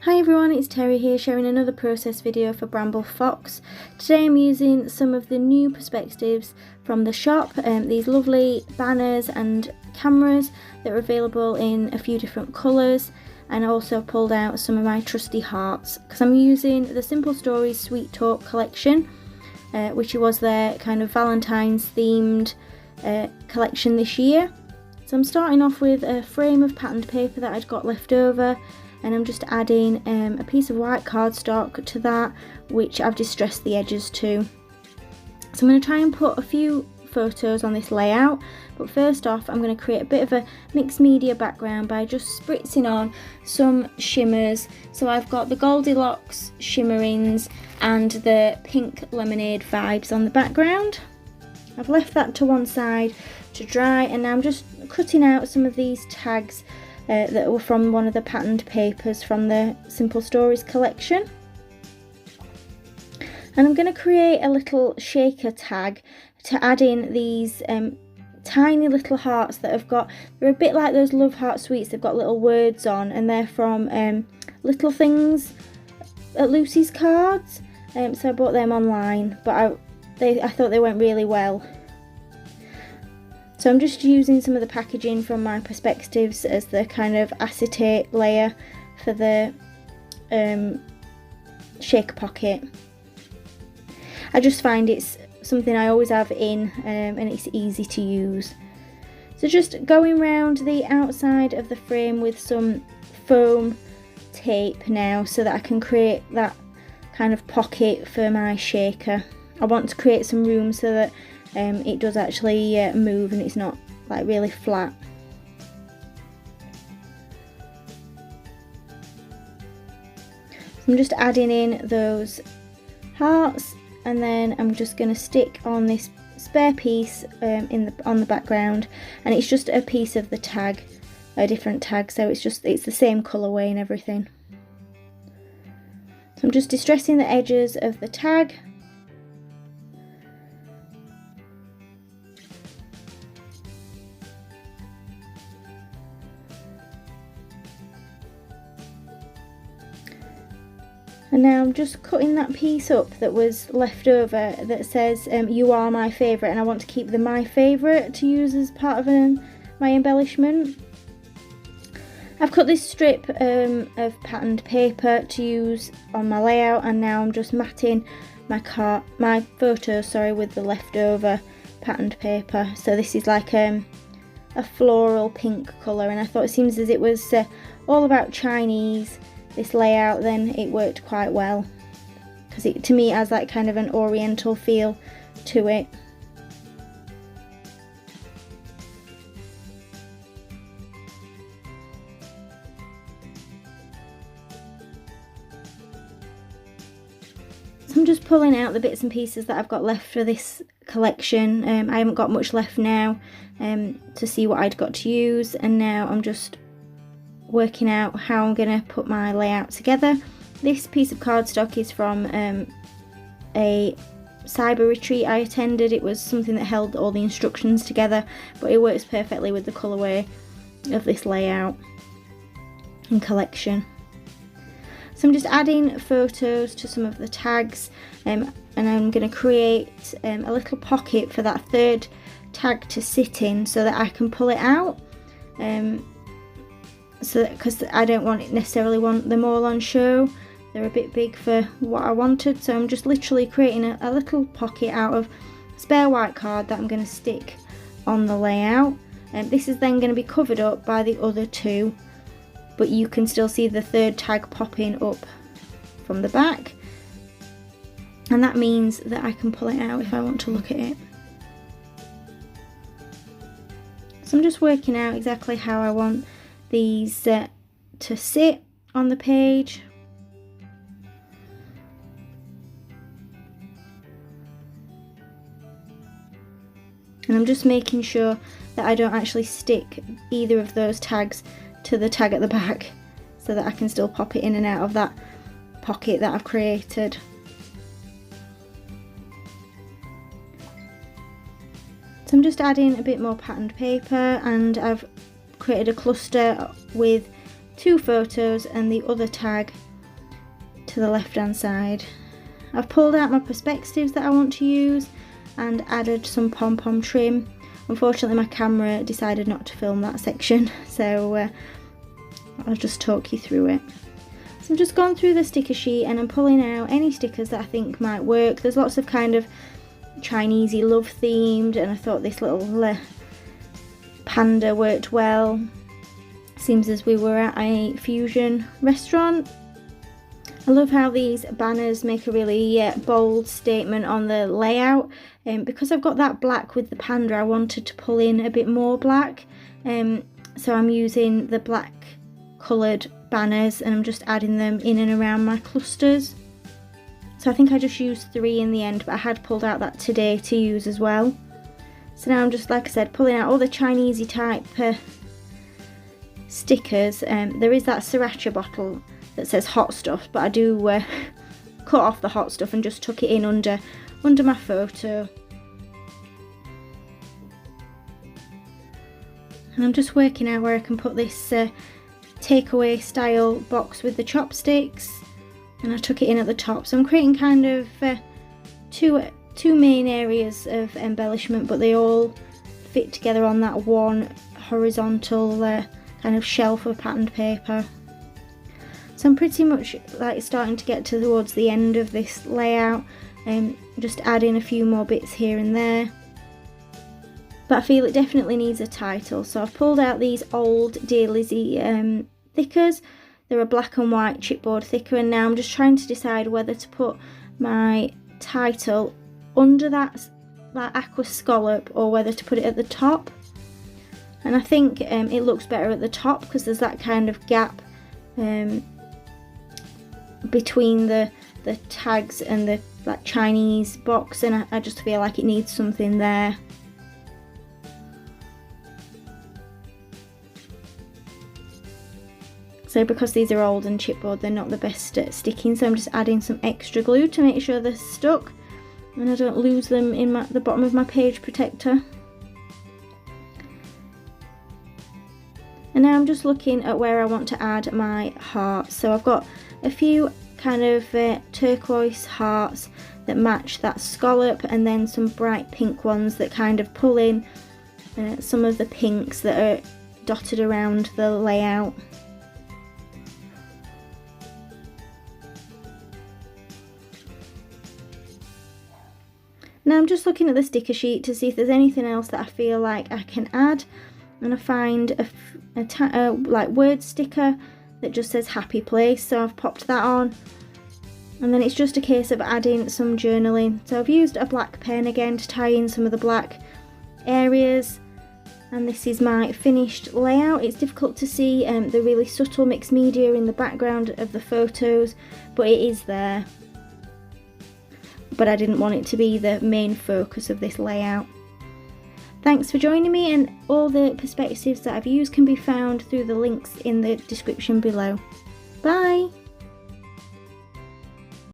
Hi everyone, it's Terry here sharing another process video for Bramble Fox. Today I'm using some of the new perspectives from the shop, these lovely banners and cameras that are available in a few different colours, and I also pulled out some of my trusty hearts because I'm using the Simple Stories Sweet Talk collection, which was their kind of Valentine's themed collection this year. So I'm starting off with a frame of patterned paper that I'd got left over, and I'm just adding a piece of white cardstock to that, which I've distressed the edges to. So I'm going to try and put a few photos on this layout, but first off I'm going to create a bit of a mixed media background by just spritzing on some shimmers. So I've got the Goldilocks shimmerings and the pink lemonade vibes on the background. I've left that to one side to dry, and now I'm just cutting out some of these tags that were from one of the patterned papers from the Simple Stories collection. And I'm going to create a little shaker tag to add in these tiny little hearts that have got, they're a bit like those Love Heart Sweets, they've got little words on, and they're from Little Things at Lucy's Cards. So I bought them online, but I thought they went really well. So I'm just using some of the packaging from my perspectives as the kind of acetate layer for the shaker pocket. I just find it's something I always have in, and it's easy to use. So just going around the outside of the frame with some foam tape now, so that I can create that kind of pocket for my shaker. I want to create some room so that it does actually move and it's not like really flat. So I'm just adding in those hearts, and then I'm just going to stick on this spare piece on the background, and it's just a piece of the tag, a different tag, so it's the same colourway and everything. So I'm just distressing the edges of the tag. And now I'm just cutting that piece up that was left over that says you are my favourite, and I want to keep the my favourite to use as part of my embellishment. I've cut this strip of patterned paper to use on my layout, and now I'm just matting my photos with the leftover patterned paper. So this is like a floral pink colour, and I thought it seems as it was all about Chinese, this layout, then it worked quite well because to me it has that kind of an oriental feel to it. So I'm just pulling out the bits and pieces that I've got left for this collection. I haven't got much left now to see what I'd got to use, and now I'm just working out how I'm going to put my layout together. This piece of cardstock is from a cyber retreat I attended. It was something that held all the instructions together, but it works perfectly with the colourway of this layout and collection. So I'm just adding photos to some of the tags, and I'm going to create a little pocket for that third tag to sit in so that I can pull it out. Because I don't necessarily want them all on show, they're a bit big for what I wanted. So I'm just literally creating a little pocket out of spare white card that I'm going to stick on the layout, and this is then going to be covered up by the other two, but you can still see the third tag popping up from the back, and that means that I can pull it out if I want to look at it. So I'm just working out exactly how I want these to sit on the page. And I'm just making sure that I don't actually stick either of those tags to the tag at the back, so that I can still pop it in and out of that pocket that I've created. So I'm just adding a bit more patterned paper, and I've created a cluster with 2 photos and the other tag to the left hand side. I've pulled out my perspectives that I want to use and added some pom-pom trim. Unfortunately my camera decided not to film that section, so I'll just talk you through it. So I've just gone through the sticker sheet and I'm pulling out any stickers that I think might work. There's lots of kind of Chinesey love themed, and I thought this little panda worked well. Seems as we were at a fusion restaurant. I love how these banners make a really bold statement on the layout. Because I've got that black with the panda, I wanted to pull in a bit more black. So I'm using the black coloured banners and I'm just adding them in and around my clusters. So I think I just used 3 in the end, but I had pulled out that today to use as well. So now I'm just, like I said, pulling out all the Chinesey type stickers. There is that sriracha bottle that says hot stuff, but I do cut off the hot stuff and just tuck it in under my photo. And I'm just working out where I can put this takeaway style box with the chopsticks, and I tuck it in at the top. So I'm creating kind of two main areas of embellishment, but they all fit together on that one horizontal kind of shelf of patterned paper. So I'm pretty much like starting to get towards the end of this layout, just adding a few more bits here and there. But I feel it definitely needs a title, so I've pulled out these old Dear Lizzie thickers. They're a black and white chipboard thicker, and now I'm just trying to decide whether to put my title under that aqua scallop or whether to put it at the top. And I think it looks better at the top because there's that kind of gap between the tags and the Chinese box, and I just feel like it needs something there. So because these are old and chipboard, they're not the best at sticking, so I'm just adding some extra glue to make sure they're stuck and I don't lose them in the bottom of my page protector. And now I'm just looking at where I want to add my hearts. So I've got a few kind of turquoise hearts that match that scallop, and then some bright pink ones that kind of pull in some of the pinks that are dotted around the layout. Now I'm just looking at the sticker sheet to see if there's anything else that I feel like I can add, and I find a like word sticker that just says happy place, so I've popped that on, and then it's just a case of adding some journaling. So I've used a black pen again to tie in some of the black areas, and this is my finished layout. It's difficult to see the really subtle mixed media in the background of the photos, but it is there. But I didn't want it to be the main focus of this layout. Thanks for joining me, and all the perspectives that I've used can be found through the links in the description below. Bye!